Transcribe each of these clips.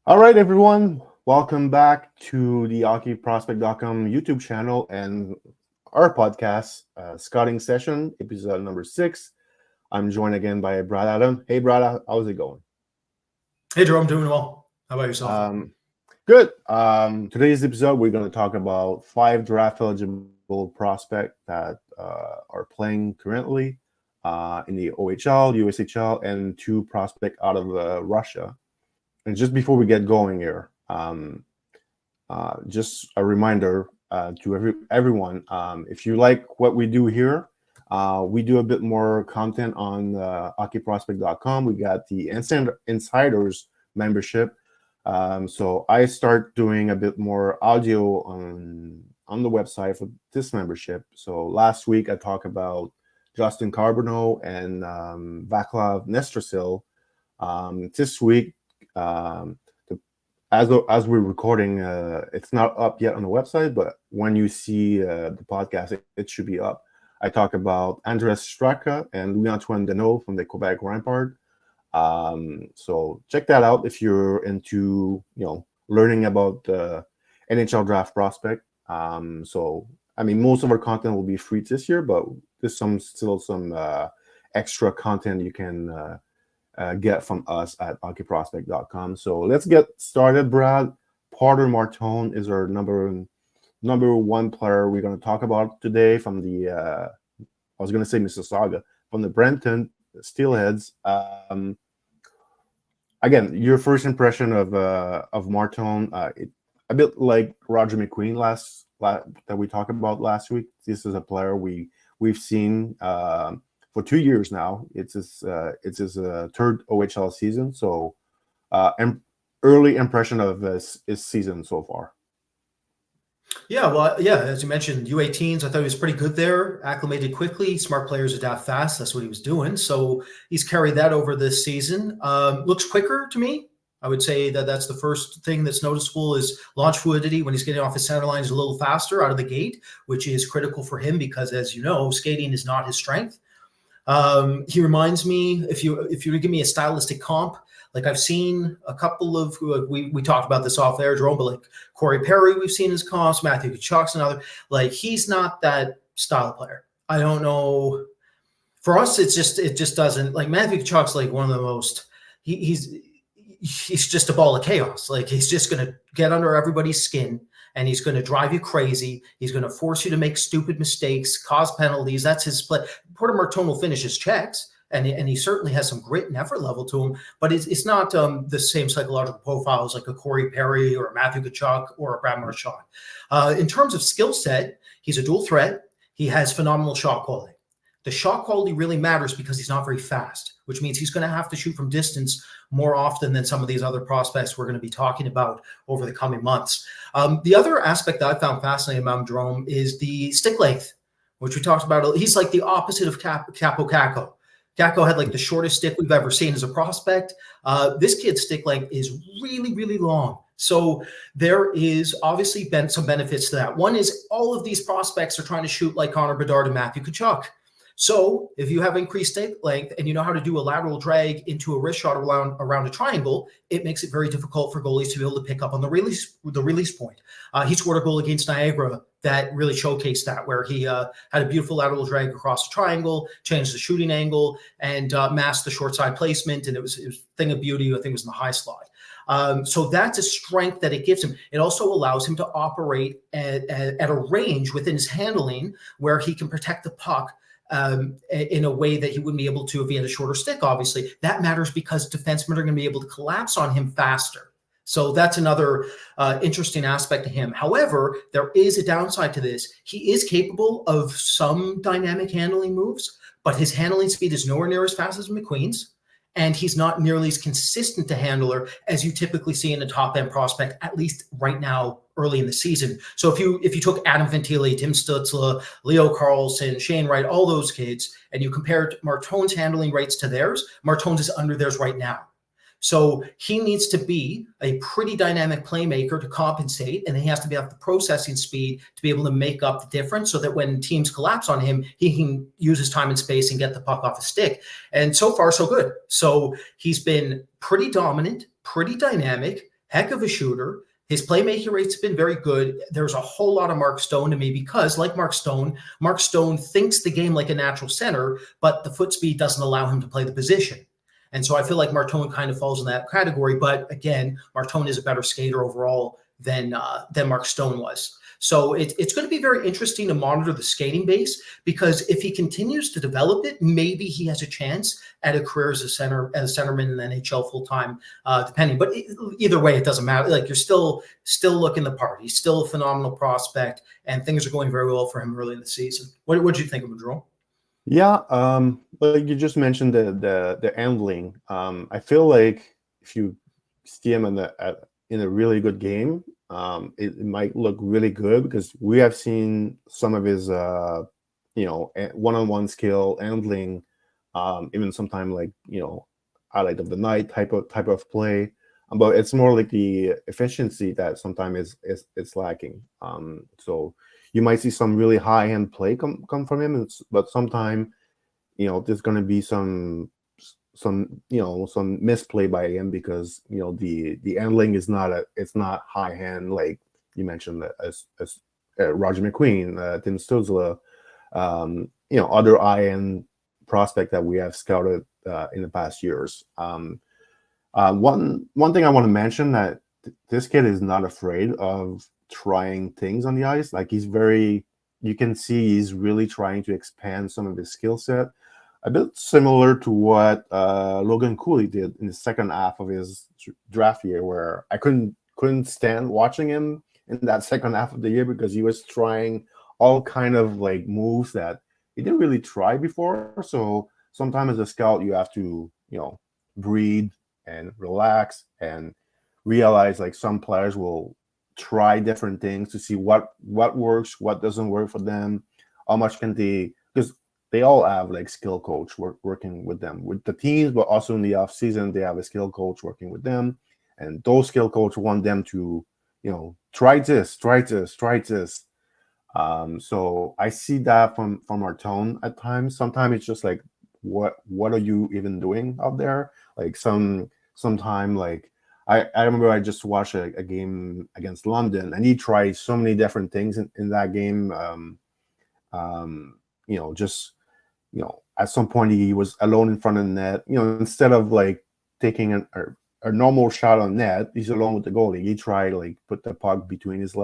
All right, everyone. Welcome back to the hockeyprospect.com YouTube channel and our podcast, Scouting Session, episode number 6. I'm joined again by Brad Allen. Hey, Brad, how's it going? Hey, Jérôme, doing well. How about yourself? Good. Today's episode, we're going to talk about 5 draft-eligible prospects that are playing currently in the OHL, USHL, and 2 prospects out of Russia. And just before we get going here, just a reminder to everyone, if you like what we do here, we do a bit more content on hockeyprospect.com. We got the Insiders membership. So I start doing a bit more audio on the website for this membership. So last week I talked about Justin Carbonneau and Vaclav Nestrasil. This week, as we're recording, it's not up yet on the website, but when you see the podcast, it should be up. I talk about Andres Straka and Louis-Antoine Deneau from the Quebec Rempart. So check that out if you're into learning about the NHL draft prospect. So I mean, most of our content will be free this year, but there's still some extra content you can get from us at hockeyprospect.com. So let's get started, Brad. Porter Martone is our number 1 player we're going to talk about today from the, I was going to say Mississauga, from the Brampton Steelheads. Again, your first impression of Martone, a bit like Roger McQueen that we talked about last week. This is a player we've seen for 2 years now. It's his third OHL season. So, early impression of his season so far. Yeah, well, as you mentioned, U18s, I thought he was pretty good there, acclimated quickly. Smart players adapt fast. That's what he was doing. So he's carried that over this season. Looks quicker to me. I would say that's the first thing that's noticeable is launch fluidity. When he's getting off his center line, he's a little faster out of the gate, which is critical for him because, as you know, skating is not his strength. He reminds me, if you give me a stylistic comp, like I've seen a couple of, we talked about this off air, Jerome, but like Corey Perry, we've seen his comps, Matthew Tkachuk's another, like he's not that style player. I don't know. For us, it just doesn't, like Matthew Tkachuk's like one of the most, he's just a ball of chaos. Like he's just going to get under everybody's skin. And he's going to drive you crazy. He's going to force you to make stupid mistakes, cause penalties. That's his play. Porter Martone will finish his checks, and he certainly has some grit and effort level to him, but it's not the same psychological profile as like a Corey Perry or a Matthew Tkachuk or a Brad Marchand. In terms of skill set, he's a dual threat. He has phenomenal shot quality. The shot quality really matters because he's not very fast, which means he's going to have to shoot from distance more often than some of these other prospects we're going to be talking about over the coming months. The other aspect that I found fascinating about Jerome is the stick length, which we talked about. He's like the opposite of Capo Kakko. Kakko had like the shortest stick we've ever seen as a prospect. This kid's stick length is really, really long. So there is obviously been some benefits to that. One is all of these prospects are trying to shoot like Connor Bedard and Matthew Tkachuk. So if you have increased stick length and you know how to do a lateral drag into a wrist shot around a triangle, it makes it very difficult for goalies to be able to pick up on the release point. He scored a goal against Niagara that really showcased that, where he had a beautiful lateral drag across the triangle, changed the shooting angle, and masked the short side placement. And it was a thing of beauty. I think it was in the high slide. So that's a strength that it gives him. It also allows him to operate at a range within his handling where he can protect the puck in a way that he wouldn't be able to if he had a shorter stick. Obviously, that matters because defensemen are going to be able to collapse on him faster. So that's another interesting aspect to him. However, there is a downside to this. He is capable of some dynamic handling moves, but his handling speed is nowhere near as fast as McQueen's. And he's not nearly as consistent a handler as you typically see in a top-end prospect, at least right now, early in the season. So if you took Adam Fantilli, Tim Stützle, Leo Carlson, Shane Wright, all those kids, and you compared Martone's handling rates to theirs, Martone's is under theirs right now. So he needs to be a pretty dynamic playmaker to compensate, and he has to be at the processing speed to be able to make up the difference so that when teams collapse on him, he can use his time and space and get the puck off the stick. And so far, so good. So he's been pretty dominant, pretty dynamic, heck of a shooter. His playmaking rates have been very good. There's a whole lot of Mark Stone to me because, like Mark Stone thinks the game like a natural center, but the foot speed doesn't allow him to play the position. And so I feel like Martone kind of falls in that category. But again, Martone is a better skater overall than Mark Stone was. So it's going to be very interesting to monitor the skating base, because if he continues to develop it, maybe he has a chance at a career as a centerman in the NHL full time, depending. But either way, it doesn't matter. Like, you're still looking the part. He's still a phenomenal prospect, and things are going very well for him early in the season. What did you think of him, Jerome? Yeah, like you just mentioned the handling. I feel like if you see him in a really good game, it might look really good, because we have seen some of his one-on-one skill handling, even sometime like highlight of the night type of play, but it's more like the efficiency that sometimes is lacking. So you might see some really high-end play come from him, but sometimes there's going to be some misplay by him, because the handling is not high hand, like you mentioned, as Roger McQueen, Tim Stützle, other high end prospect that we have scouted in the past years. One thing I want to mention, that this kid is not afraid of trying things on the ice. Like, you can see he's really trying to expand some of his skill set. A bit similar to what Logan Cooley did in the second half of his draft year, where I couldn't stand watching him in that second half of the year, because he was trying all kind of like moves that he didn't really try before. So sometimes as a scout, you have to breathe and relax and realize, like, some players will try different things to see what works, what doesn't work for them, how much can they, because they all have like skill coach working with them with the teams, but also in the off season they have a skill coach working with them, and those skill coach want them to try this. So I see that from our tone at times. Sometimes it's just like, what are you even doing out there? Like, sometime like I remember I just watched a game against London, and he tried so many different things in that game. At some point he was alone in front of the net. Instead of like taking a normal shot on net, he's alone with the goalie. He tried like put the puck between his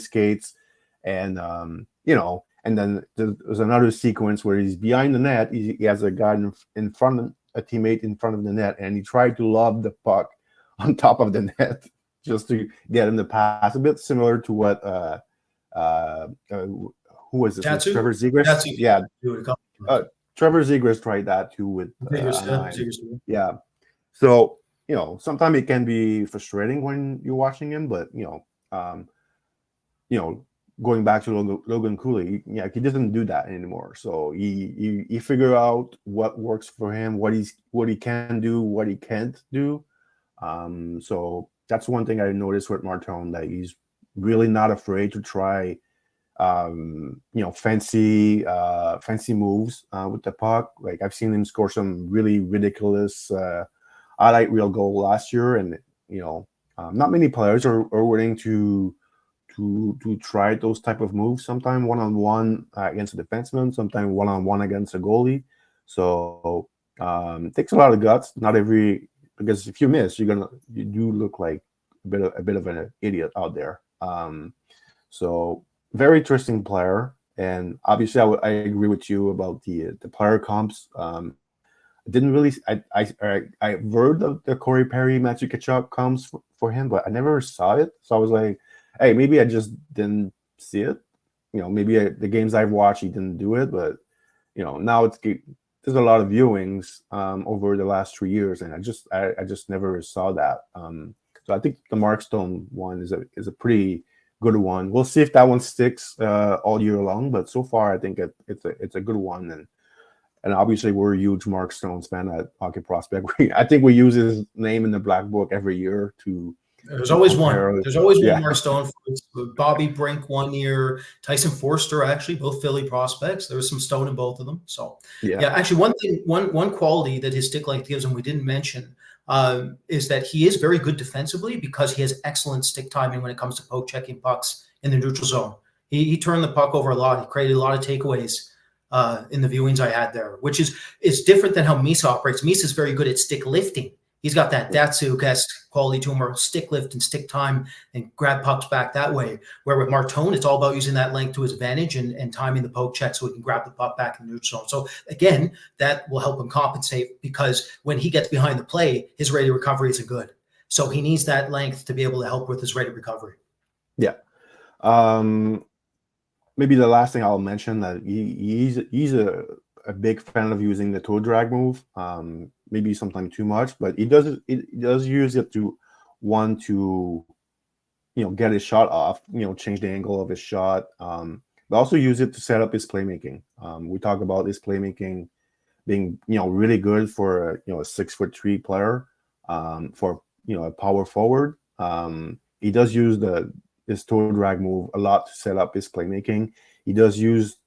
skates, and and then there's another sequence where he's behind the net. He has a guy in front of a teammate in front of the net, and he tried to lob the puck on top of the net just to get him to pass. A bit similar to what who was this? Trevor Zegras? Yeah. Trevor Zegras tried that too with yeah. So sometimes it can be frustrating when you're watching him, but going back to Logan Cooley, he doesn't do that anymore. So he figure out what works for him, what he can do, what he can't do. So that's one thing I noticed with Martone, that he's really not afraid to try fancy moves with the puck. Like, I've seen him score some really ridiculous highlight reel goal last year, and not many players are willing to try those type of moves. Sometimes one-on-one against a defenseman, sometimes one-on-one against a goalie. So it takes a lot of guts. Because if you miss, you do look like a bit of an idiot out there. So very interesting player, and obviously I agree with you about the player comps. Didn't really. I heard of the Corey Perry, Matthew Tkachuk comps for him, but I never saw it. So I was like, hey, maybe I just didn't see it. Maybe the games I've watched, he didn't do it, but now there's a lot of viewings over the last 3 years, and I just never saw that. So I think the Mark Stone one is a pretty good one. We'll see if that one sticks all year long, but so far I think it's a good one, and obviously we're a huge Mark Stone fan at Hockey Prospect. I think we use his name in the Black Book every year to. There's always one. There's always one Mark Stone. Bobby Brink 1 year, Tyson Forster, actually, both Philly prospects. There was some Stone in both of them. So yeah, actually one quality that his stick length gives him we didn't mention is that he is very good defensively because he has excellent stick timing when it comes to poke checking pucks in the neutral zone. He turned the puck over a lot. He created a lot of takeaways in the viewings I had there, which is different than how Misa operates. Misa is very good at stick lifting. He's got that Datsuk-esque quality to him, where stick lift and stick time and grab pucks back that way. Where with Martone, it's all about using that length to his advantage and timing the poke check so he can grab the puck back in the neutral zone. So again, that will help him compensate, because when he gets behind the play, his rate of recovery isn't good. So he needs that length to be able to help with his rate of recovery. Yeah. Maybe the last thing I'll mention, that he's a big fan of using the toe drag move. Maybe sometimes too much, but he does use it to want to, get his shot off, change the angle of his shot, but also use it to set up his playmaking. We talk about his playmaking being, really good for a 6'3" player, for a power forward. He does use his toe drag move a lot to set up his playmaking. He does use.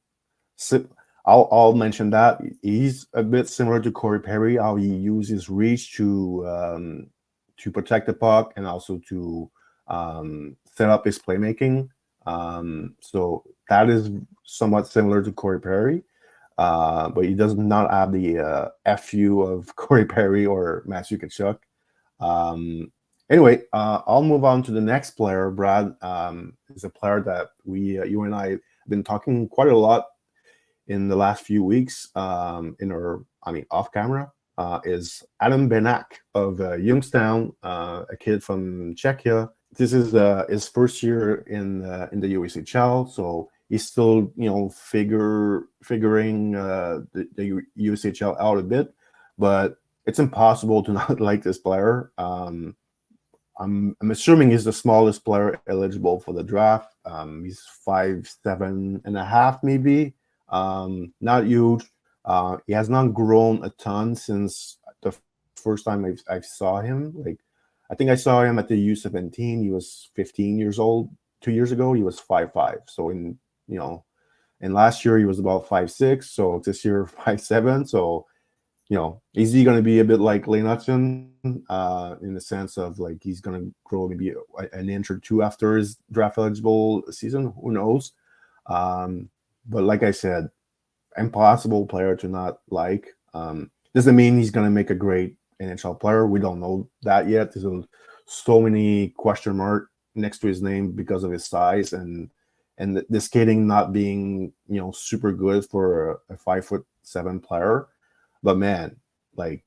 I'll mention that he's a bit similar to Corey Perry, how he uses reach to protect the puck and also to set up his playmaking. So that is somewhat similar to Corey Perry, but he does not have the FU of Corey Perry or Matthew Tkachuk. Anyway, I'll move on to the next player. Brad is a player that you and I have been talking quite a lot in the last few weeks, off camera, is Adam Benak of Youngstown, a kid from Czechia. This is his first year in the USHL, so he's still figuring the USHL out a bit, but it's impossible to not like this player. I'm assuming he's the smallest player eligible for the draft. He's 5'7.5" maybe. Not huge. He has not grown a ton since the first time I saw him. Like, I think I saw him at the U17. He was 15 years old. 2 years ago, he was 5'5". So and last year he was about 5'6". So this year 5'7". So, is he going to be a bit like Limatov in the sense of like he's going to grow maybe an inch or two after his draft eligible season? Who knows? But like I said, impossible player to not like. Doesn't mean he's going to make a great NHL player. We don't know that yet. There's so many question marks next to his name because of his size and the skating not being super good for a 5'7" player. But man, like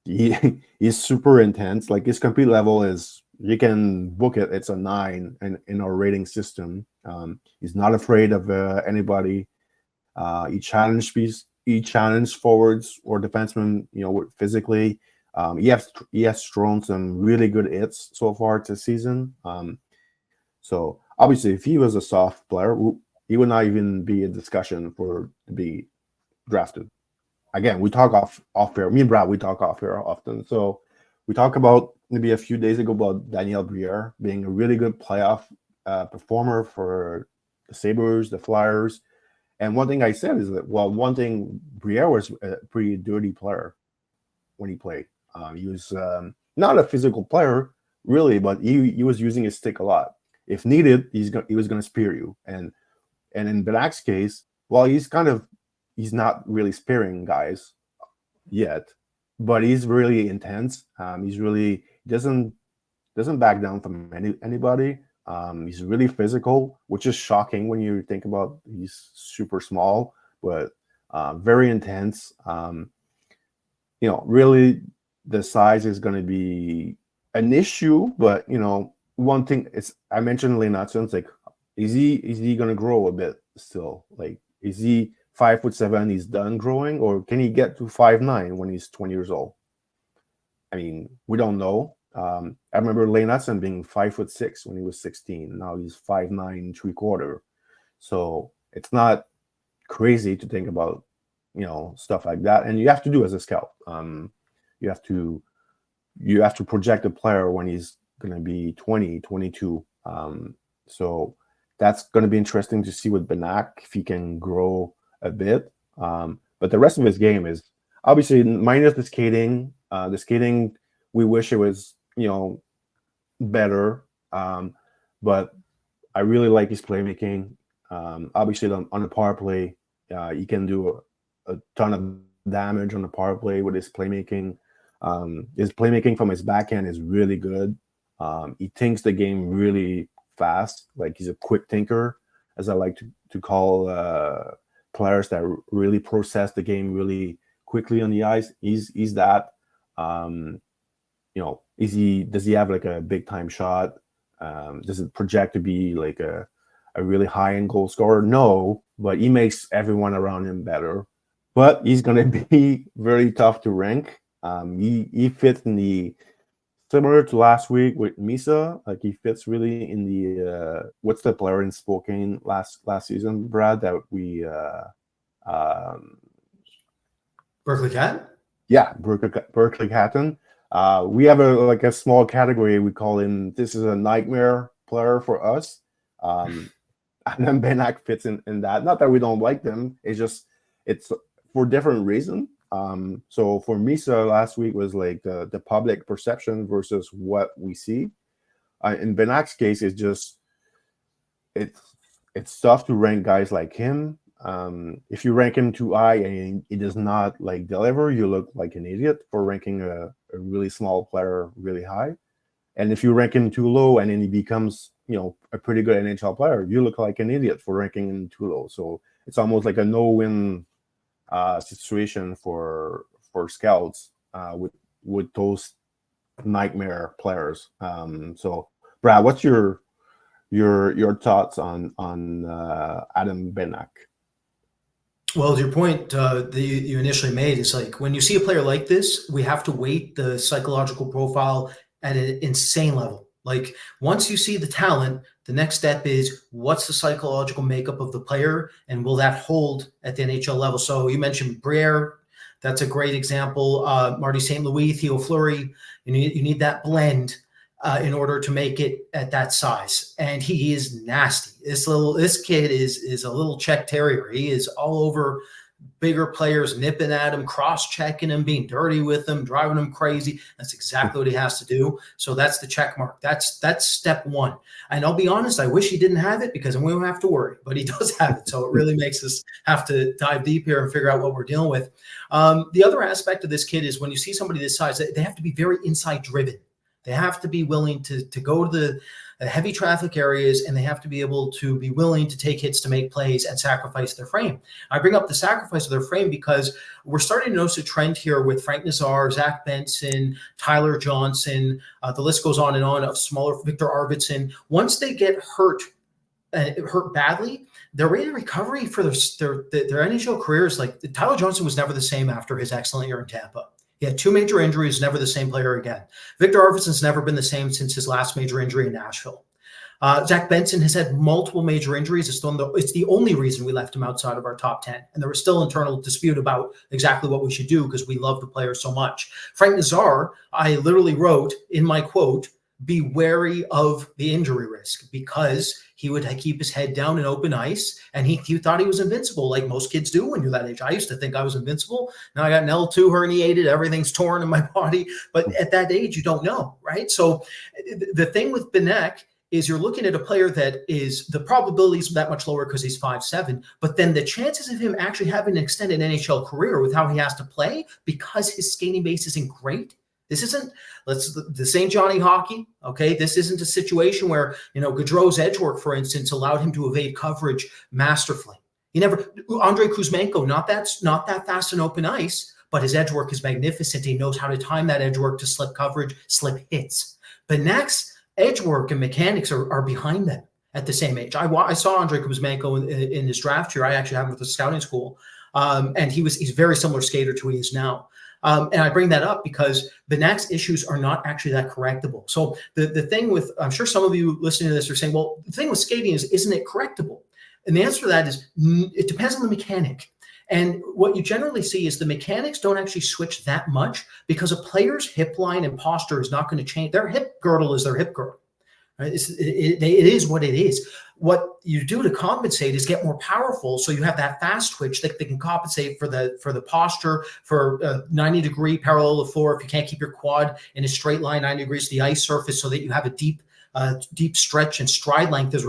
he's super intense. Like his complete level is, you can book it. It's a 9 in our rating system. He's not afraid of anybody. He challenged forwards or defensemen, physically. He has thrown some really good hits so far this season. So obviously, if he was a soft player, he would not even be a discussion to be drafted. Again, we talk off air. Me and Brad, we talk off air often. So we talked about maybe a few days ago about Daniel Briere being a really good playoff performer for the Sabres, the Flyers. And one thing I said is that, Briere was a pretty dirty player when he played. He was not a physical player, really, but he was using his stick a lot. If needed, he was going to spear you. And in Benak's case, he's not really spearing guys yet, but he's really intense. He doesn't back down from anybody. He's really physical, which is shocking when you think about he's super small, but very intense. Really the size is going to be an issue, but one thing is, I mentioned Limatov. It's like, is he going to grow a bit still? Like, is he 5'7"? He's done growing, or can he get to 5'9" when he's 20 years old? I mean, we don't know. I remember Limatov being 5'6" when he was 16. Now he's 5'9" 3/4. So it's not crazy to think about, stuff like that. And you have to do as a scout. You have to project a player when he's going to be 20, 22. So that's going to be interesting to see with Benak, if he can grow a bit. But the rest of his game is obviously minus the skating. The skating We wish it was, better. But I really like his playmaking. Obviously, on the power play, he can do a ton of damage on the power play with his playmaking. His playmaking from his backhand is really good. He thinks the game really fast. Like, he's a quick thinker, as I like to call players that really process the game really quickly on the ice. He's that. Does he have like a big time shot? Does it project to be like a really high end goal scorer? No, but he makes everyone around him better. But he's gonna be very tough to rank. He fits in the, similar to last week with Misa. Like, he fits really in the what's the player in Spokane last season, Brad, that we Berkeley Cat? Yeah, Berkeley Catton. We have a small category. We call him, this is a nightmare player for us. And then Benak fits in that. Not that we don't like them. It's for different reasons. So for Misa last week was like the public perception versus what we see. In Benak's case, it's tough to rank guys like him. If you rank him too high and he does not like deliver, you look like an idiot for ranking a really small player really high. And if you rank him too low and then he becomes, a pretty good NHL player, you look like an idiot for ranking him too low. So it's almost like a no-win situation for scouts with those nightmare players. So Brad, what's your thoughts on Adam Benak? Well, your point that you initially made is like, when you see a player like this, we have to weight the psychological profile at an insane level. Like, once you see the talent, the next step is, what's the psychological makeup of the player, and will that hold at the NHL level? So you mentioned Briere. That's a great example. Marty St. Louis, Theo Fleury. You need that blend in order to make it at that size. And he is nasty. This kid is a little Czech terrier. He is all over bigger players, nipping at him, cross-checking him, being dirty with him, driving him crazy. That's exactly what he has to do. So that's the check mark. That's step one. And I'll be honest, I wish he didn't have it, because then we don't have to worry. But he does have it. So it really makes us have to dive deep here and figure out what we're dealing with. The other aspect of this kid is, when you see somebody this size, they have to be very inside driven. They have to be willing to go to the heavy traffic areas, and they have to be able to be willing to take hits to make plays and sacrifice their frame. I bring up the sacrifice of their frame because we're starting to notice a trend here with Frank Nazar, Zach Benson, Tyler Johnson, the list goes on and on, of smaller, Victor Arvidsson. Once they get hurt badly, their rate of recovery for their NHL careers, like Tyler Johnson was never the same after his excellent year in Tampa. He had 2 major injuries, never the same player again. Victor Arvidsson's never been the same since his last major injury in Nashville. Zach Benson has had multiple major injuries. It's the only reason we left him outside of our top 10. And there was still internal dispute about exactly what we should do, because we love the player so much. Frank Nazar, I literally wrote in my quote, be wary of the injury risk, because he would keep his head down in open ice, and he thought he was invincible, like most kids do when you're that age. I used to think I was invincible. Now I got an L2 herniated, everything's torn in my body. But at that age, you don't know, right? So the thing with Benak is, you're looking at a player that is, the probability is that much lower because he's 5'7", but then the chances of him actually having an extended NHL career with how he has to play, because his skating base isn't great. This ain't Johnny Hockey, okay? This isn't a situation where, Gaudreau's edge work, for instance, allowed him to evade coverage masterfully. Andrei Kuzmenko, not that fast in open ice, but his edge work is magnificent. He knows how to time that edge work to slip coverage, slip hits. But next, edge work and mechanics are behind them at the same age. I saw Andrei Kuzmenko in his draft year. I actually had him with the scouting school. And he's a very similar skater to who he is now. And I bring that up because Benak's issues are not actually that correctable. So the thing with, I'm sure some of you listening to this are saying, well, the thing with skating is, isn't it correctable? And the answer to that is, it depends on the mechanic. And what you generally see is the mechanics don't actually switch that much, because a player's hip line and posture is not going to change. Their hip girdle is their hip girdle. Right? It is what it is. What you do to compensate is get more powerful, so you have that fast twitch that can compensate for the posture, for 90-degree parallel to the floor. If you can't keep your quad in a straight line 90 degrees to the ice surface, so that you have a deep stretch and stride length as a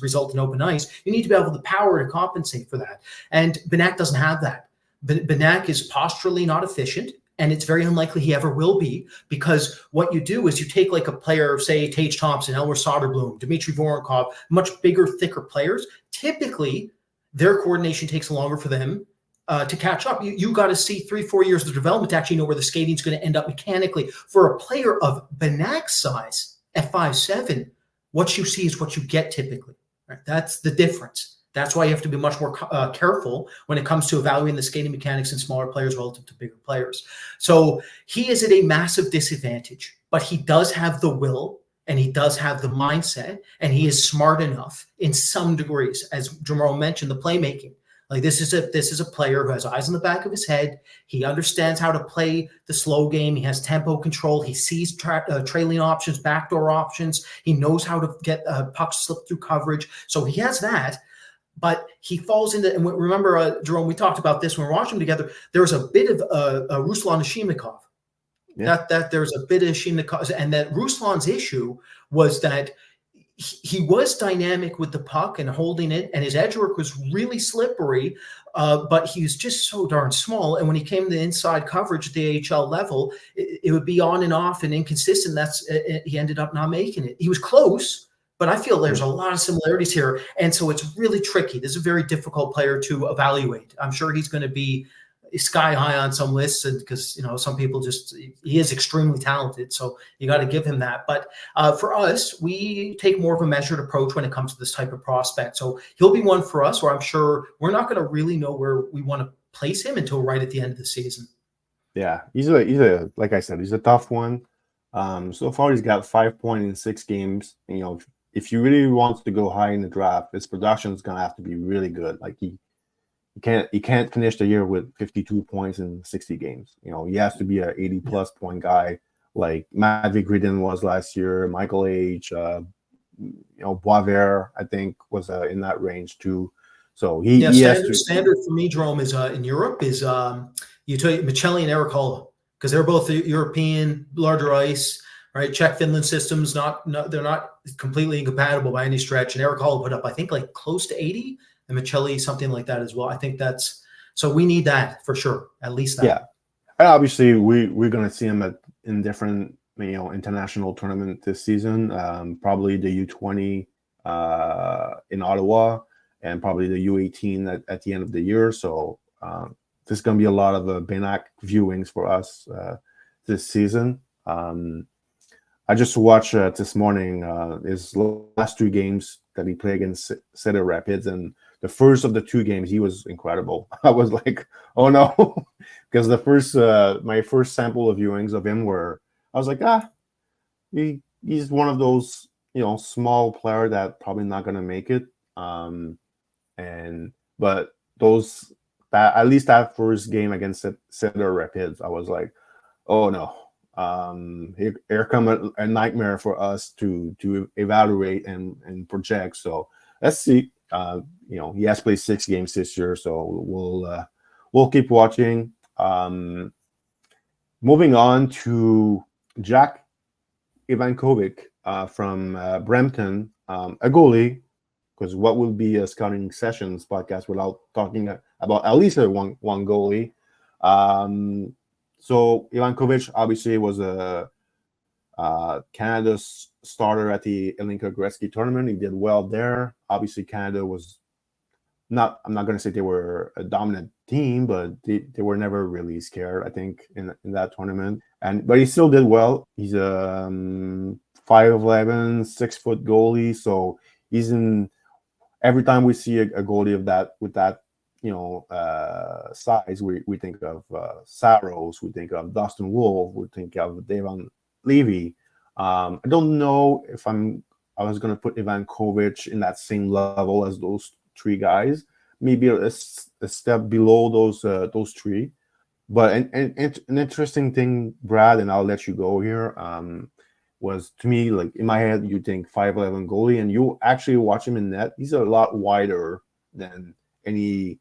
result in open ice, you need to be able to power to compensate for that. And Benak doesn't have that. Benak is posturally not efficient. And it's very unlikely he ever will be, because what you do is you take like a player, say Tage Thompson, Elmer Soderblom, Dmitry Voronkov, much bigger, thicker players. Typically, their coordination takes longer for them to catch up. You got to see 3-4 years of development to actually know where the skating is going to end up mechanically. For a player of Benak's size at 5'7", what you see is what you get typically. Right? That's the difference. That's why you have to be much more careful when it comes to evaluating the skating mechanics in smaller players relative to bigger players. So he is at a massive disadvantage, but he does have the will and he does have the mindset, and he is smart enough in some degrees. As Jerome mentioned, the playmaking. Like this is a player who has eyes in the back of his head. He understands how to play the slow game. He has tempo control. He sees trailing options, backdoor options. He knows how to get pucks slip through coverage. So he has that. But he falls into, and remember, Jerome, we talked about this when we were watching together. There's a bit of Ruslan Shimnikov. Yeah. That there's a bit of Shimnikov, and that Ruslan's issue was that he was dynamic with the puck and holding it, and his edge work was really slippery, but he was just so darn small. And when he came to inside coverage at the AHL level, it would be on and off and inconsistent. He ended up not making it. He was close, but I feel there's a lot of similarities here. And so it's really tricky. This is a very difficult player to evaluate. I'm sure he's going to be sky high on some lists, because some people he is extremely talented. So you got to give him that. But for us, we take more of a measured approach when it comes to this type of prospect. So he'll be one for us where I'm sure we're not going to really know where we want to place him until right at the end of the season. Yeah, he's a like I said, he's a tough one. So far he's got 5 points in 6 games. If you really want to go high in the draft, his production is gonna have to be really good. Like he can't finish the year with 52 points in 60 games. He has to be an 80+ point guy, like Matvey Gridin was last year. Michael H. Boisvert, I think, was in that range too. So he has to. Standard for me, Jerome, is in Europe is you take Michelli and Eric Holla, because they're both European, larger ice. Right, Czech Finland systems they're not completely incompatible by any stretch. And Eric Holla put up, I think, like close to 80, and Michelli something like that as well. I think so we need that for sure, at least that. Yeah, and obviously we're gonna see him in different international tournament this season. Probably the U20 in Ottawa, and probably the U18 at the end of the year. So there's gonna be a lot of Benak viewings for us this season. I just watched this morning his last 2 games that he played against Cedar Rapids, and the first of the 2 games he was incredible. I was like, oh no, because my first sample of viewings of him I was like, he's one of those small player that probably not gonna make it. But at least that first game against Cedar Rapids, I was like, oh no. Here come a nightmare for us to evaluate and project. So let's see. He has played 6 games this year, so we'll keep watching. Moving on to Jack Ivankovic from Brampton, a goalie, because what will be a scouting sessions podcast without talking about at least one goalie. So Ivankovic obviously was a Canada's starter at the Elinka Gretzky tournament. He did well there. Obviously, Canada was not. I'm not going to say they were a dominant team, but they were never really scared, I think, in that tournament. But he still did well. He's a 5'11", 6-foot goalie. So he's in. Every time we see a goalie with that size, we think of Saros, we think of Dustin Wolf, we think of Devon Levy. I don't know if I was going to put Ivankovic in that same level as those 3 guys, maybe a step below those 3. But an interesting thing, Brad, and I'll let you go here. was, to me, like in my head, you think 5'11" goalie, and you actually watch him in net. He's a lot wider than any,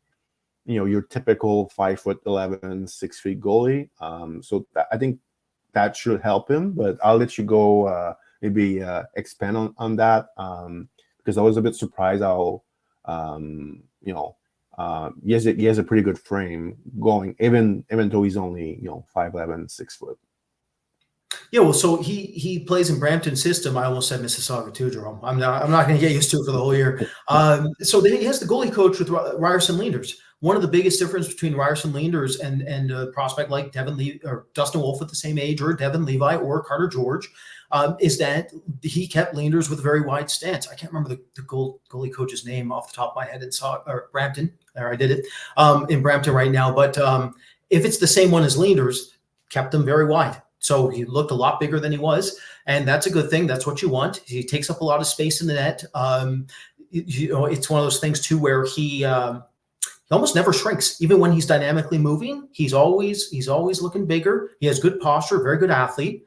your typical 5'11", 6 feet goalie. So I think that should help him. But I'll let you go, maybe expand on that, because I was a bit surprised how he has a pretty good frame going, even though he's only 5'11", 6 foot. Yeah, well, so he plays in Brampton's system. I almost said Mississauga too, Jerome. I'm not going to get used to it for the whole year. So he has the goalie coach with Ryerson Leanders. One of the biggest difference between Ryerson Leanders and a prospect like Dustin Wolf at the same age, or Devin Levi or Carter George, is that he kept Leanders with a very wide stance. I can't remember the goalie coach's name off the top of my head in Brampton. Or I did it in Brampton right now. But if it's the same one as Leanders, kept him very wide. So he looked a lot bigger than he was, and that's a good thing. That's what you want. He takes up a lot of space in the net. It's one of those things too where he almost never shrinks, even when he's dynamically moving. He's always looking bigger. He has good posture, very good athlete.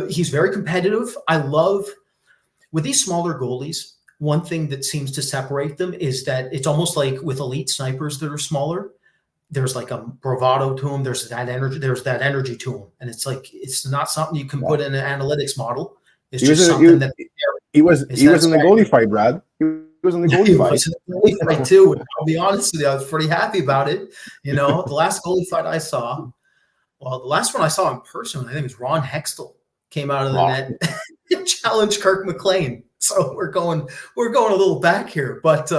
He's very competitive. I love with these smaller goalies. One thing that seems to separate them is that it's almost like with elite snipers that are smaller. There's like a bravado to him. There's that energy to him. And it's like, it's not something you can put in an analytics model. It's just something that he was in the goalie fight, Brad. He was in the goalie fight. He was in the goalie fight too. I'll be honest with you, I was pretty happy about it. The last goalie fight I saw, well, the last one I saw in person, I think it was Ron Hextall came out of the net and challenged Kirk McLean. So we're going a little back here, but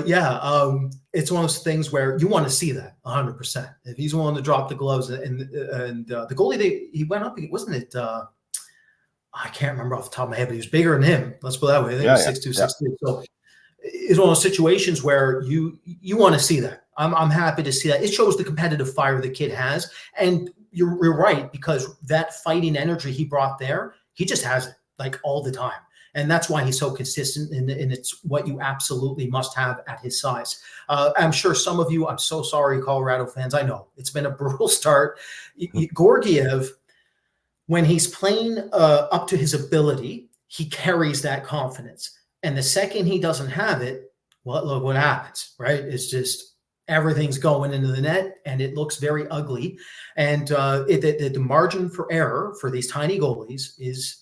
yeah, it's one of those things where you want to see that 100%. If he's willing to drop the gloves and the goalie he went up, wasn't it? I can't remember off the top of my head, but he was bigger than him. Let's put it that way. I think it was 6'2", 6'3". So it's one of those situations where you want to see that. I'm happy to see that. It shows the competitive fire the kid has, and you're right, because that fighting energy he brought there, he just has it like all the time. And that's why he's so consistent, and it's what you absolutely must have at his size. I'm sure some of you, I'm so sorry, Colorado fans. I know it's been a brutal start. Georgiev, when he's playing up to his ability, he carries that confidence. And the second he doesn't have it, well, look what happens, right? It's just everything's going into the net, and it looks very ugly. And the margin for error for these tiny goalies is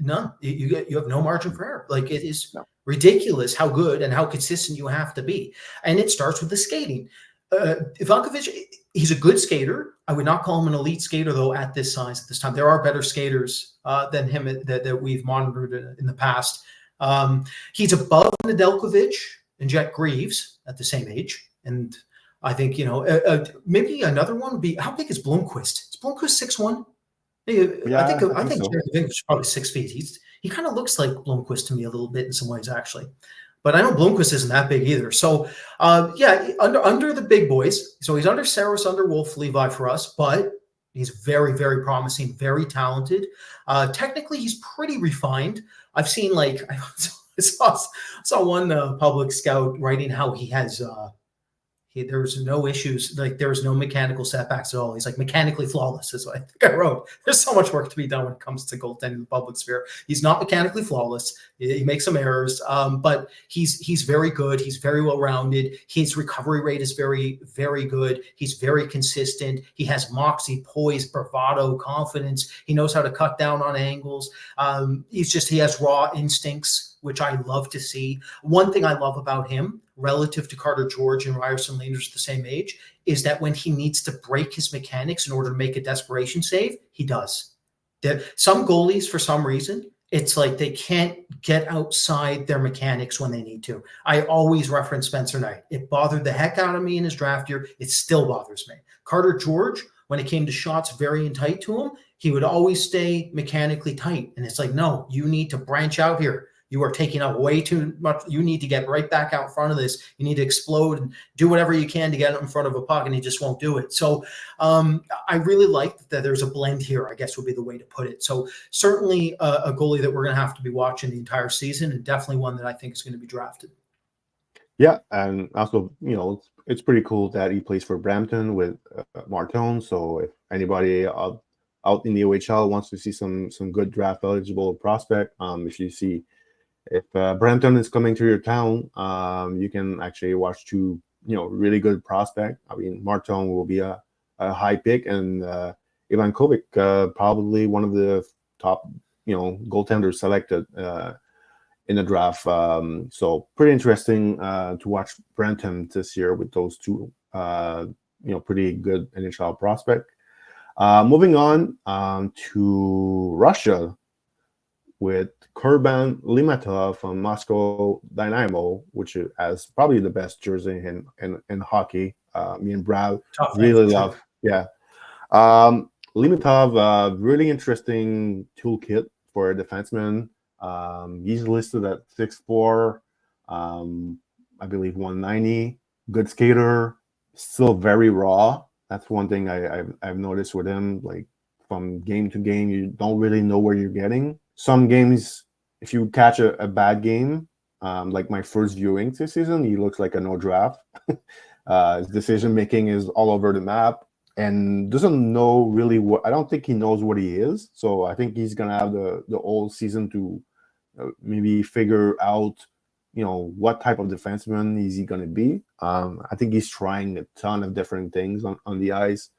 none. You have no margin for error. Like, it is ridiculous how good and how consistent you have to be. And it starts with the skating. Ivankovic, he's a good skater. I would not call him an elite skater, though, at this size, at this time. There are better skaters than him that we've monitored in the past. He's above Nedeljkovic and Jet Greaves at the same age. And I think, maybe another one would be, how big is Blomqvist? Is Blomqvist 6'1"? Yeah, I think Ivankovic is probably 6 feet. He kind of looks like Blomqvist to me a little bit in some ways, actually. But I know Blomqvist isn't that big either. So, under the big boys. So he's under Saros, under Wolf, Levi for us, but he's very, very promising, very talented. Technically, he's pretty refined. I've seen I saw one public scout writing how he has there's no issues, like there's no mechanical setbacks at all. He's like mechanically flawless, is what I think I wrote. There's so much work to be done when it comes to goaltending in the public sphere. He's not mechanically flawless. He makes some errors, but he's very good. He's very well rounded. His recovery rate is very, very good. He's very consistent. He has moxie, poise, bravado, confidence. He knows how to cut down on angles. He has raw instincts, which I love to see. One thing I love about him, relative to Carter George and Ryerson Leanders at the same age, is that when he needs to break his mechanics in order to make a desperation save, he does. Some goalies, for some reason, it's like they can't get outside their mechanics when they need to. I always reference Spencer Knight. It bothered the heck out of me in his draft year. It still bothers me. Carter George, when it came to shots very in tight to him, he would always stay mechanically tight. And it's like, no, you need to branch out here. You are taking up way too much. You need to get right back out in front of this. You need to explode and do whatever you can to get in front of a puck, and he just won't do it. So I really like that there's a blend here, I guess would be the way to put it. So certainly a goalie that we're going to have to be watching the entire season, and definitely one that I think is going to be drafted. Yeah, and also, it's pretty cool that he plays for Brampton with Martone. So if anybody out in the OHL wants to see some good draft eligible prospect, if Brampton is coming to your town, you can actually watch two really good prospect. I mean, Martone will be a high pick, and Ivankovic probably one of the top goaltenders selected in the draft. So pretty interesting to watch Brampton this year with those two pretty good NHL prospect. Moving on to Russia with Kurban Limatov from Moscow Dynamo, which has probably the best jersey in hockey. Me and Brad really love. Yeah. Limatov, really interesting toolkit for a defenseman. He's listed at 6'4", I believe 190. Good skater, still very raw. That's one thing I've noticed with him. Like from game to game, you don't really know where you're getting. Some games, if you catch a bad game, like my first viewing this season, he looks like a no draft. His decision making is all over the map and doesn't know really what. I don't think he knows what he is. So I think he's gonna have the whole season to maybe figure out, what type of defenseman is he gonna be. I think he's trying a ton of different things on the ice.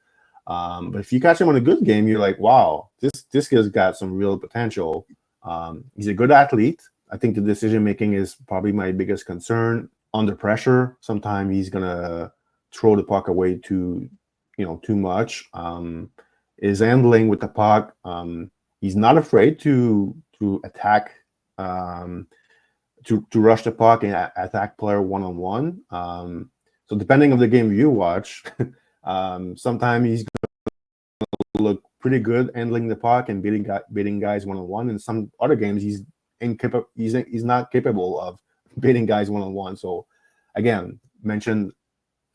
But if you catch him on a good game, you're like, wow, this kid's got some real potential. He's a good athlete. I think the decision making is probably my biggest concern. Under pressure, sometimes he's gonna throw the puck away too much. His handling with the puck, he's not afraid to attack, to rush the puck and attack player one-on-one. So depending on the game you watch, sometimes he's gonna look pretty good handling the puck and beating guys one-on-one. And some other games he's incapable. He's not capable of beating guys one-on-one. So again, mentioned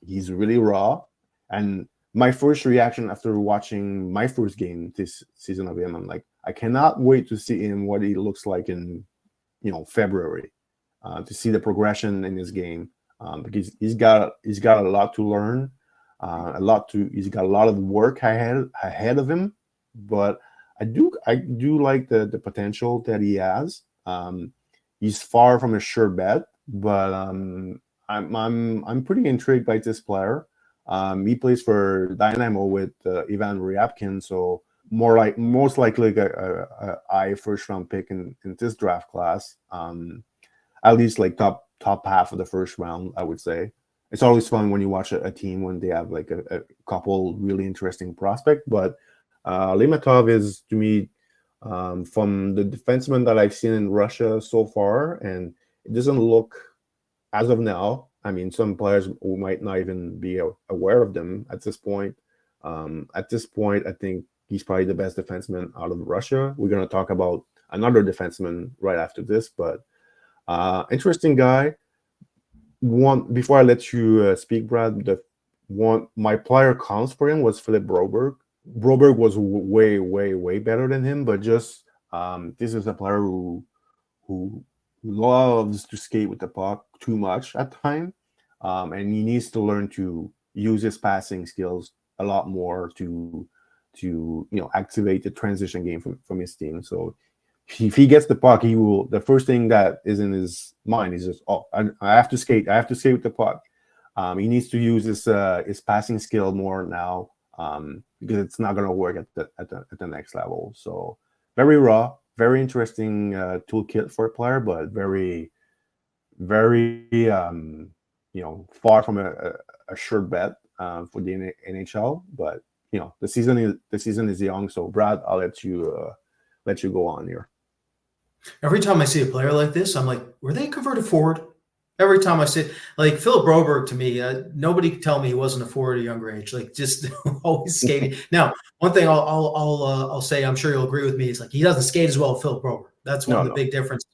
he's really raw. And my first reaction after watching my first game this season of him, I'm like, I cannot wait to see him what he looks like in February, to see the progression in his game, because he's got a lot to learn, he's got a lot of work ahead of him. But I do like the potential that he has. He's far from a sure bet, but I'm pretty intrigued by this player. He plays for Dynamo with Ivan Ryabkin, so most likely a high first round pick in this draft class. At least like top half of the first round, I would say. It's always fun when you watch a team when they have like a couple really interesting prospects. But Limatov is, to me, from the defensemen that I've seen in Russia so far, and it doesn't look, as of now, I mean, some players who might not even be aware of them at this point. At this point, I think he's probably the best defenseman out of Russia. We're going to talk about another defenseman right after this, but interesting guy. Before I let you speak, Brad, my player counts for him was Philip Broberg. Broberg was way, way, way better than him, but just this is a player who loves to skate with the puck too much at times, and he needs to learn to use his passing skills a lot more to activate the transition game from his team. So if he gets the puck, he will. The first thing that is in his mind is just, I have to skate. I have to skate with the puck. He needs to use his passing skill more now, because it's not going to work at the next level. So very raw, very interesting toolkit for a player, but very, very far from a sure bet for the NHL. But the season is young. So Brad, I'll let you go on here. Every time I see a player like this, I'm like, were they converted forward? Every time I see, like Philip Broberg, to me, nobody could tell me he wasn't a forward at a younger age. Like just always skating. Now, one thing I'll say, I'm sure you'll agree with me, is like he doesn't skate as well as Philip Broberg. That's one of the big differences.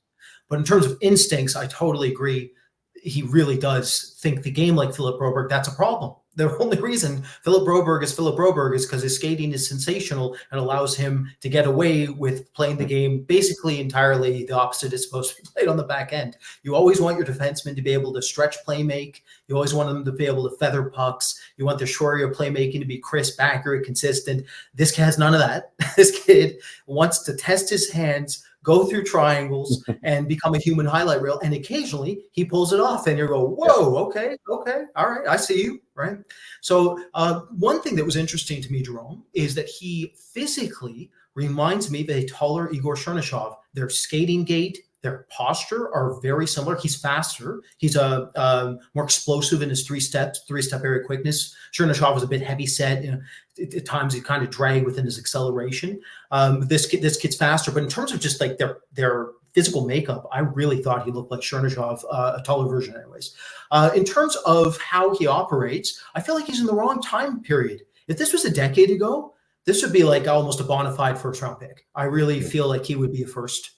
But in terms of instincts, I totally agree. he really does think the game like Philip Broberg. That's a problem. The only reason Philip Broberg is because his skating is sensational and allows him to get away with playing the game basically entirely the opposite is supposed to be played on the back end. You always want your defensemen to be able to stretch play make. You always want them to be able to feather pucks. You want their shorter playmaking to be crisp, accurate, consistent. This kid has none of that. This kid wants to test his hands, go through triangles, and become a human highlight reel. And occasionally he pulls it off, and you go, "Whoa, okay, all right, I see you." Right. So one thing that was interesting to me, Jerome, is that he physically reminds me of a taller Igor Chernyshov. Their skating gait, their posture are very similar. He's faster. He's more explosive in his three-step area quickness. Chernyshov was a bit heavy set. At times he kind of dragged within his acceleration. This kid's faster, but in terms of just like their physical makeup, I really thought he looked like Chernyshov, a taller version anyways. In terms of how he operates, I feel like he's in the wrong time period. If this was a decade ago, this would be like almost a bona fide first-round pick. I really feel like he would be a first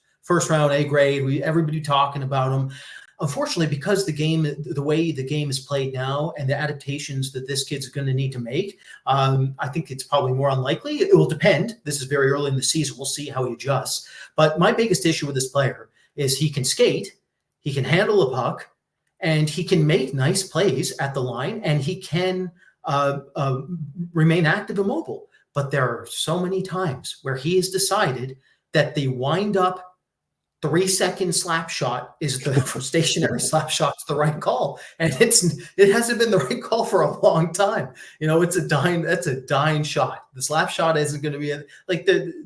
round A grade. Everybody talking about him. Unfortunately, because the way the game is played now and the adaptations that this kid's going to need to make, I think it's probably more unlikely. It will depend. This is very early in the season. We'll see how he adjusts. But my biggest issue with this player is he can skate, he can handle a puck, and he can make nice plays at the line, and he can remain active and mobile. But there are so many times where he has decided that the wind-up 3-second slap shot is the stationary slap shot's the right call, and it hasn't been the right call for a long time. That's a dying shot. The slap shot isn't going to be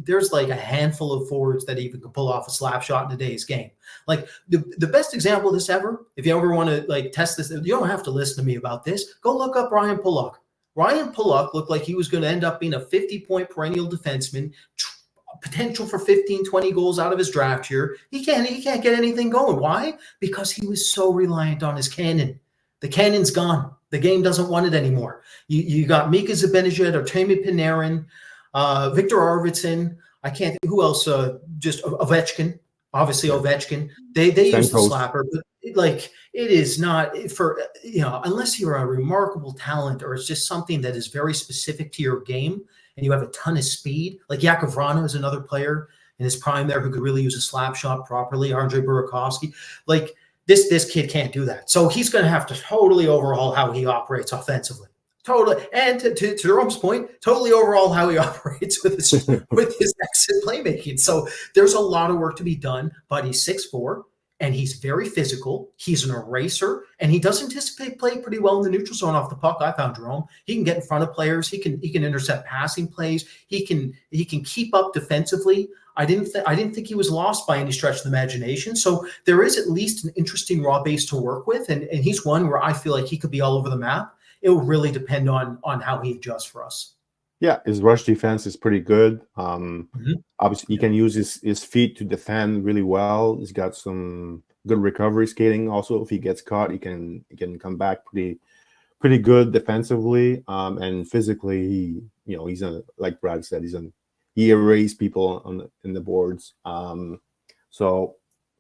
there's like a handful of forwards that even can pull off a slap shot in today's game. Like the best example of this ever, if you ever want to like test this, you don't have to listen to me about this. Go look up Ryan Pulock. Ryan Pulock looked like he was going to end up being a 50-point perennial defenseman. Potential for 15, 20 goals out of his draft year. He can't get anything going. Why? Because he was so reliant on his cannon. The cannon's gone. The game doesn't want it anymore. You got Mika Zibanejad, Artemi Panarin, Victor Arvidsson. I can't. Who else? Just Ovechkin. Obviously, Ovechkin. They use the slapper, but it is not for unless you're a remarkable talent or it's just something that is very specific to your game. And you have a ton of speed. Like Yakov Vrana is another player in his prime there who could really use a slap shot properly. Andrei Burakovsky. Like this kid can't do that. So he's going to have to totally overhaul how he operates offensively. Totally. And to Jerome's point, totally overhaul how he operates with his exit playmaking. So there's a lot of work to be done, but he's 6'4". And he's very physical. He's an eraser, and he does anticipate playing pretty well in the neutral zone off the puck. I found Jerome. He can get in front of players. He can intercept passing plays. He can keep up defensively. I didn't think he was lost by any stretch of the imagination. So there is at least an interesting raw base to work with, and he's one where I feel like he could be all over the map. It will really depend on how he adjusts for us. Yeah, his rush defense is pretty good. Obviously, he can use his feet to defend really well. He's got some good recovery skating. Also, if he gets caught, he can come back pretty good defensively. And physically, he's like Brad said, he erased people in the boards. So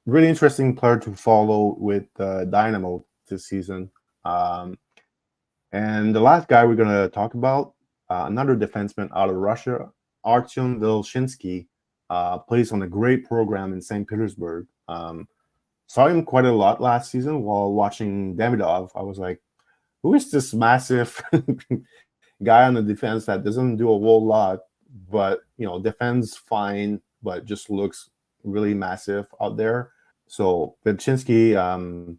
really interesting player to follow with Dynamo this season. And the last guy we're gonna talk about. Another defenseman out of Russia, Artyom Vilchinsky, plays on a great program in St. Petersburg. Saw him quite a lot last season while watching Davidov. I was like, who is this massive guy on the defense that doesn't do a whole lot, but defends fine, but just looks really massive out there. So Vilchinsky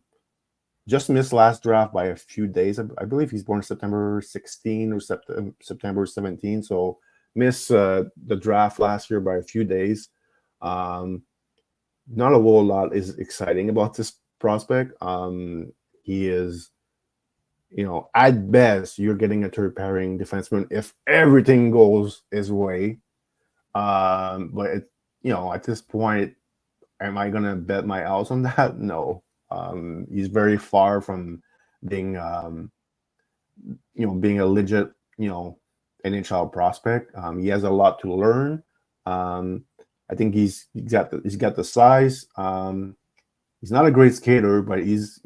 just missed last draft by a few days. I believe he's born September 16 or September 17. So missed the draft last year by a few days. Not a whole lot is exciting about this prospect. He is, at best, you're getting a third pairing defenseman if everything goes his way. But at this point, am I gonna bet my house on that? No. He's very far from being, being a legit, NHL prospect. He has a lot to learn. I think he's got the size. He's not a great skater, but he's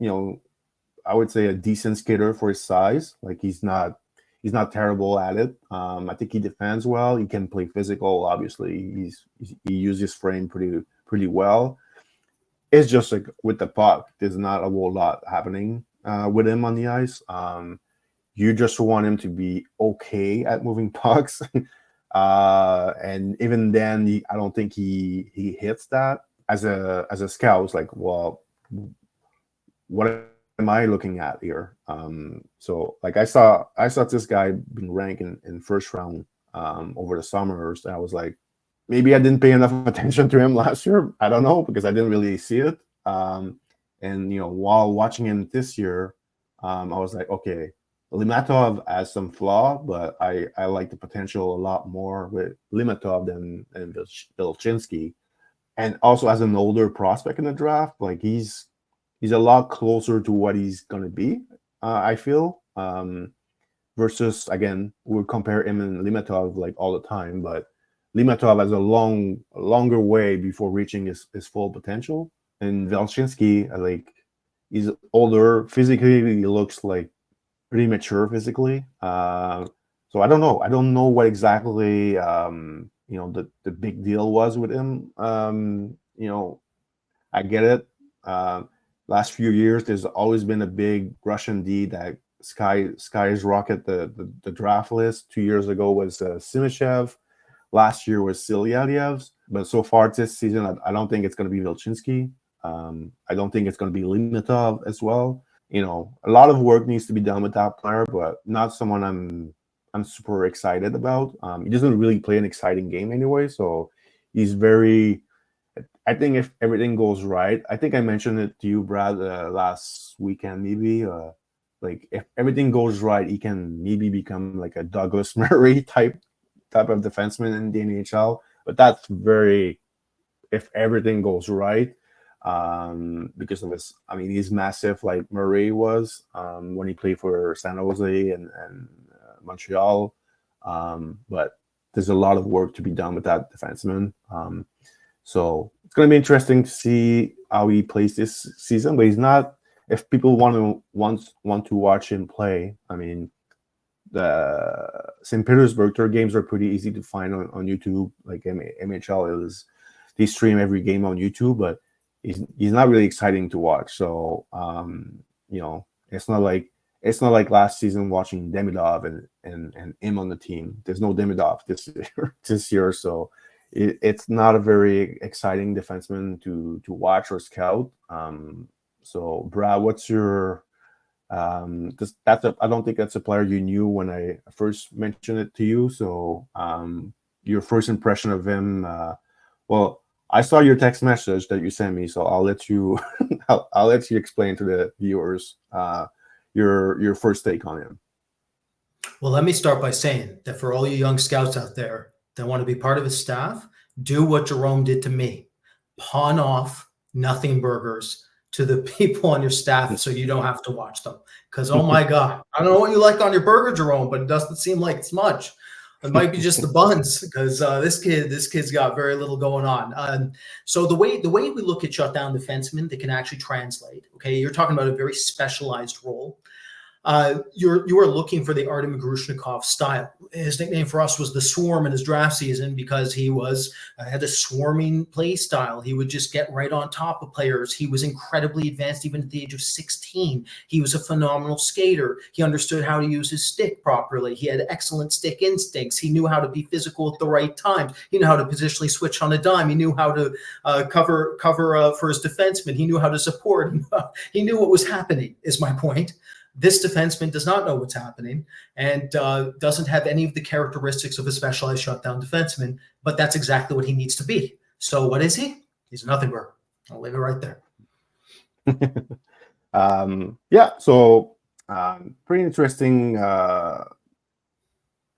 I would say a decent skater for his size. Like he's not terrible at it. I think he defends well. He can play physical. Obviously, he uses his frame pretty well. It's just like with the puck, there's not a whole lot happening with him on the ice. You just want him to be okay at moving pucks, and even then, I don't think he hits that. As a scout, it's like, well, what am I looking at here? So like I saw this guy being ranked in first round over the summers, and I was like, maybe I didn't pay enough attention to him last year. I don't know, because I didn't really see it. And while watching him this year, I was like, okay, Limatov has some flaw, but I like the potential a lot more with Limatov than Vilchinsky. And also as an older prospect in the draft, like he's a lot closer to what he's gonna be. I feel versus, again, we'll compare him and Limatov like all the time, but Limatov has a longer way before reaching his full potential. And Vilchinsky, like he's older physically, he looks like pretty mature physically. So I don't know. I don't know what exactly the big deal was with him. I get it. Last few years, there's always been a big Russian D that skies rocket the draft list. 2 years ago was Simishev. Last year was Silyadev's. But so far this season, I don't think it's going to be Vilchinsky. I don't think it's going to be Limatov as well. A lot of work needs to be done with that player, but not someone I'm super excited about. He doesn't really play an exciting game anyway, so he's very. I think if everything goes right, I think I mentioned it to you, Brad, last weekend maybe. Like if everything goes right, he can maybe become like a Douglas Murray type of defenseman in the NHL. But that's very if everything goes right. Because of his, he's massive like Murray was when he played for San Jose and Montreal. But there's a lot of work to be done with that defenseman. So it's going to be interesting to see how he plays this season. But he's not. If people want to watch him play, the St. Petersburg their games are pretty easy to find on YouTube. Like MHL they stream every game on YouTube, but he's not really exciting to watch. So it's not like last season watching Demidov and him on the team. There's no Demidov this year, so it's not a very exciting defenseman to watch or scout. So Brad, what's your I don't think that's a player you knew when I first mentioned it to you. So your first impression of him, well, I saw your text message that you sent me, so I'll let you I'll let you explain to the viewers your first take on him. Well, let me start by saying that for all you young scouts out there that want to be part of his staff, do what Jérôme did to me. Pawn off nothing burgers to the people on your staff so you don't have to watch them. Because, oh my God, I don't know what you like on your burger, Jérôme, but it doesn't seem like it's much. It might be just the buns because this kid's got very little going on. So the way we look at shutdown defensemen, they can actually translate. Okay, you're talking about a very specialized role. You are looking for the Artem Grushnikov style. His nickname for us was the Swarm in his draft season because he had a swarming play style. He would just get right on top of players. He was incredibly advanced even at the age of 16. He was a phenomenal skater. He understood how to use his stick properly. He had excellent stick instincts. He knew how to be physical at the right times. He knew how to positionally switch on a dime. He knew how to cover for his defenseman. He knew how to support. He knew what was happening, is my point. This defenseman does not know what's happening and doesn't have any of the characteristics of a specialized shutdown defenseman, but that's exactly what he needs to be. So what is he? He's a nothing burger. I'll leave it right there. So pretty interesting.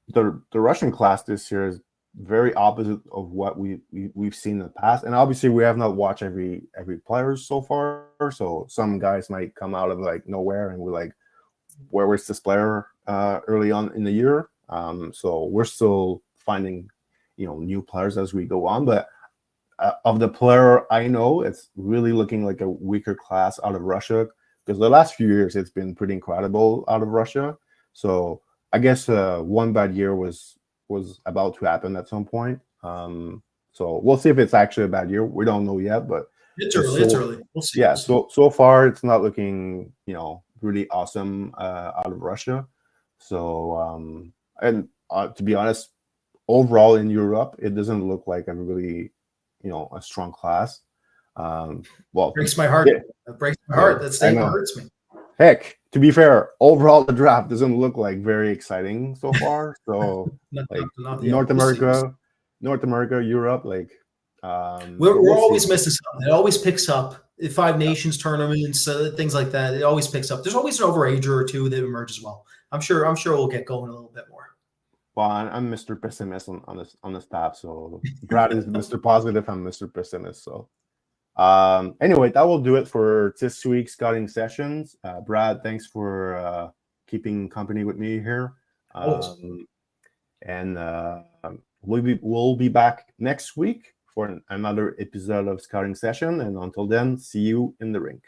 The Russian class this year is very opposite of what we've seen in the past, and obviously we have not watched every player so far. So some guys might come out of like nowhere, and we're like, where was this player early on in the year? So we're still finding, new players as we go on. But of the player I know, it's really looking like a weaker class out of Russia because the last few years it's been pretty incredible out of Russia. So I guess one bad year was about to happen at some point. So we'll see if it's actually a bad year. We don't know yet, but it's early. It's early. We'll see. Yeah. So far, it's not looking really awesome out of Russia. So and to be honest, overall in Europe, it doesn't look like a really a strong class. Well, breaks my heart. Yeah, That breaks my heart. That statement hurts me. Heck, to be fair, overall the draft doesn't look like very exciting so far. So not North America, Europe, like we're always missing something. It always picks up. Five Nations tournaments, things like that. It always picks up. There's always an overager or two that emerge as well. I'm sure we'll get going a little bit more. Well, I'm Mr. Pessimist on the staff, so Brad is Mr. Positive. I'm Mr. Pessimist. So anyway, that will do it for this week's scouting sessions. Brad, thanks for keeping company with me here. And we'll be back next week for another episode of Scouting Session. And until then, see you in the rink.